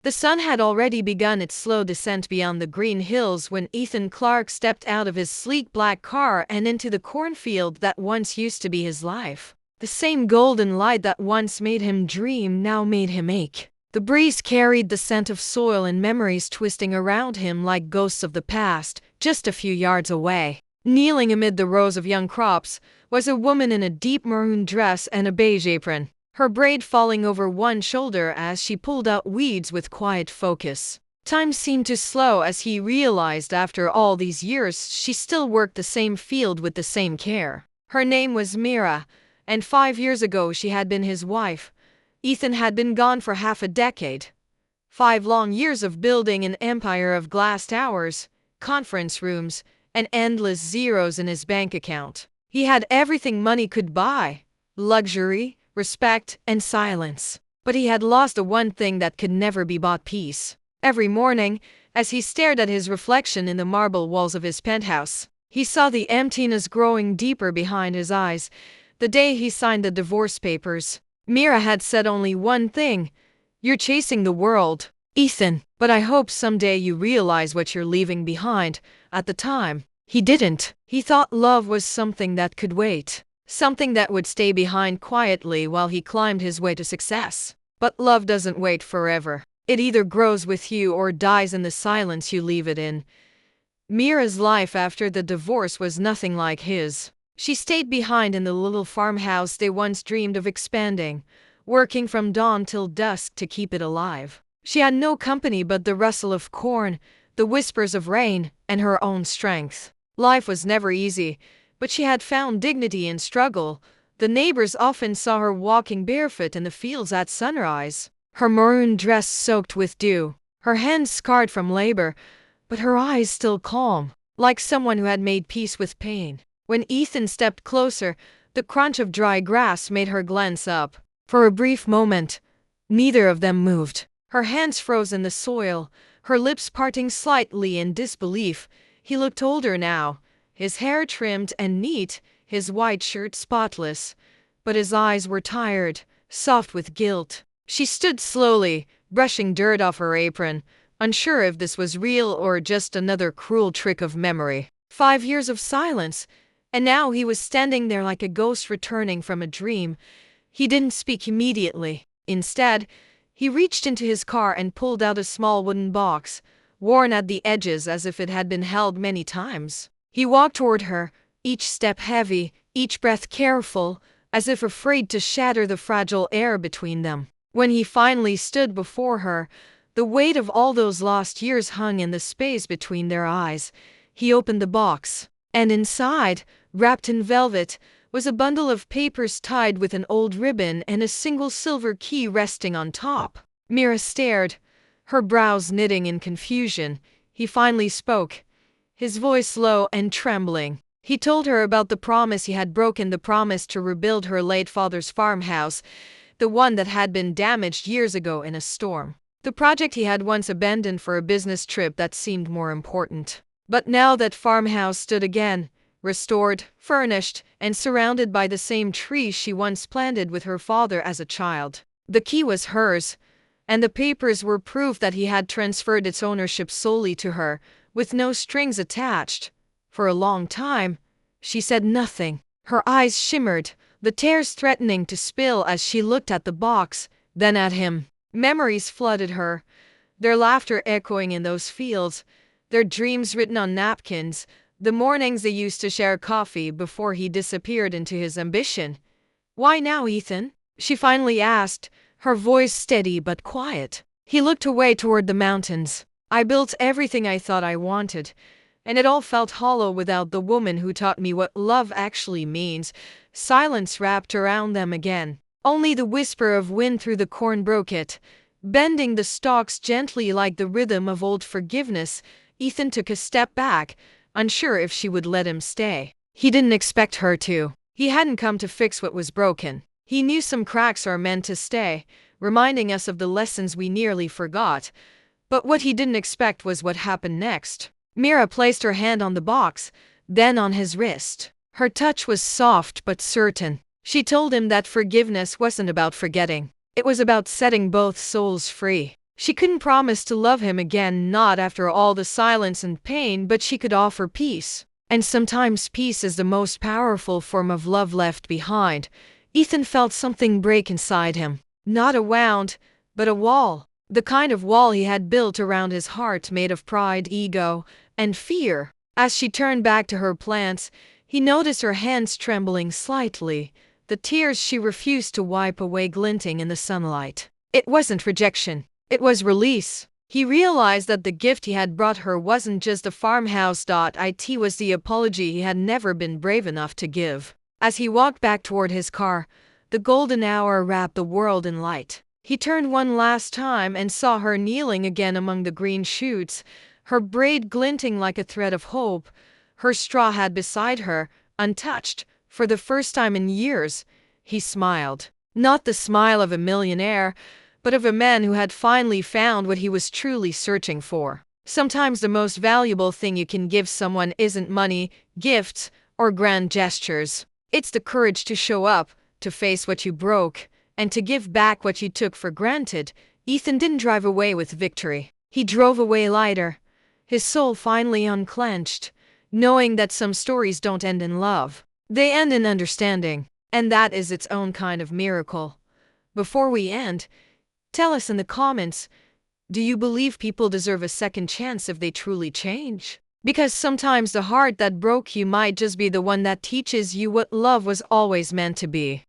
The sun had already begun its slow descent beyond the green hills when Ethan Clark stepped out of his sleek black car and into the cornfield that once used to be his life. The same golden light that once made him dream now made him ache. The breeze carried the scent of soil and memories twisting around him like ghosts of the past. Just a few yards away, kneeling amid the rows of young crops, was a woman in a deep maroon dress and a beige apron, her braid falling over one shoulder as she pulled out weeds with quiet focus. Time seemed to slow as he realized after all these years she still worked the same field with the same care. Her name was Mira, and 5 years ago she had been his wife. Ethan had been gone for half a decade. 5 long years of building an empire of glass towers, conference rooms, and endless zeros in his bank account. He had everything money could buy: luxury, respect, and silence. But he had lost the one thing that could never be bought: peace. Every morning, as he stared at his reflection in the marble walls of his penthouse, he saw the emptiness growing deeper behind his eyes. The day he signed the divorce papers, Mira had said only one thing: "You're chasing the world, Ethan, but I hope someday you realize what you're leaving behind." At the time, he didn't. He thought love was something that could wait, something that would stay behind quietly while he climbed his way to success. But love doesn't wait forever. It either grows with you or dies in the silence you leave it in. Mira's life after the divorce was nothing like his. She stayed behind in the little farmhouse they once dreamed of expanding, working from dawn till dusk to keep it alive. She had no company but the rustle of corn, the whispers of rain, and her own strength. Life was never easy, but she had found dignity in struggle. The neighbors often saw her walking barefoot in the fields at sunrise, her maroon dress soaked with dew, her hands scarred from labor, but her eyes still calm, like someone who had made peace with pain. When Ethan stepped closer, the crunch of dry grass made her glance up. For a brief moment, neither of them moved. Her hands froze in the soil, her lips parting slightly in disbelief. He looked older now, his hair trimmed and neat, his white shirt spotless, but his eyes were tired, soft with guilt. She stood slowly, brushing dirt off her apron, unsure if this was real or just another cruel trick of memory. 5 years of silence, and now he was standing there like a ghost returning from a dream. He didn't speak immediately. Instead, he reached into his car and pulled out a small wooden box, worn at the edges as if it had been held many times. He walked toward her, each step heavy, each breath careful, as if afraid to shatter the fragile air between them. When he finally stood before her, the weight of all those lost years hung in the space between their eyes. He opened the box, and inside, wrapped in velvet, was a bundle of papers tied with an old ribbon and a single silver key resting on top. Mira stared, her brows knitting in confusion. He finally spoke, his voice low and trembling. He told her about the promise he had broken, the promise to rebuild her late father's farmhouse, the one that had been damaged years ago in a storm. The project he had once abandoned for a business trip that seemed more important. But now that farmhouse stood again, restored, furnished, and surrounded by the same trees she once planted with her father as a child. The key was hers, and the papers were proof that he had transferred its ownership solely to her, with no strings attached. For a long time, she said nothing. Her eyes shimmered, the tears threatening to spill as she looked at the box, then at him. Memories flooded her, their laughter echoing in those fields, their dreams written on napkins, the mornings they used to share coffee before he disappeared into his ambition. "Why now, Ethan?" she finally asked, her voice steady but quiet. He looked away toward the mountains. "I built everything I thought I wanted, and it all felt hollow without the woman who taught me what love actually means." Silence wrapped around them again. Only the whisper of wind through the corn broke it, bending the stalks gently like the rhythm of old forgiveness. Ethan took a step back, unsure if she would let him stay. He didn't expect her to. He hadn't come to fix what was broken. He knew some cracks are meant to stay, reminding us of the lessons we nearly forgot. But what he didn't expect was what happened next. Mira placed her hand on the box, then on his wrist. Her touch was soft but certain. She told him that forgiveness wasn't about forgetting. It was about setting both souls free. She couldn't promise to love him again, not after all the silence and pain, but she could offer peace. And sometimes peace is the most powerful form of love left behind. Ethan felt something break inside him. Not a wound, but a wall. The kind of wall he had built around his heart, made of pride, ego, and fear. As she turned back to her plants, he noticed her hands trembling slightly, the tears she refused to wipe away glinting in the sunlight. It wasn't rejection. It was release. He realized that the gift he had brought her wasn't just a farmhouse. It was the apology he had never been brave enough to give. As he walked back toward his car, the golden hour wrapped the world in light. He turned one last time and saw her kneeling again among the green shoots, her braid glinting like a thread of hope, her straw hat beside her, untouched. For the first time in years, he smiled. Not the smile of a millionaire, but of a man who had finally found what he was truly searching for. Sometimes the most valuable thing you can give someone isn't money, gifts, or grand gestures. It's the courage to show up, to face what you broke, and to give back what you took for granted. Ethan didn't drive away with victory. He drove away lighter, his soul finally unclenched, knowing that some stories don't end in love. They end in understanding, and that is its own kind of miracle. Before we end, tell us in the comments, do you believe people deserve a second chance if they truly change? Because sometimes the heart that broke you might just be the one that teaches you what love was always meant to be.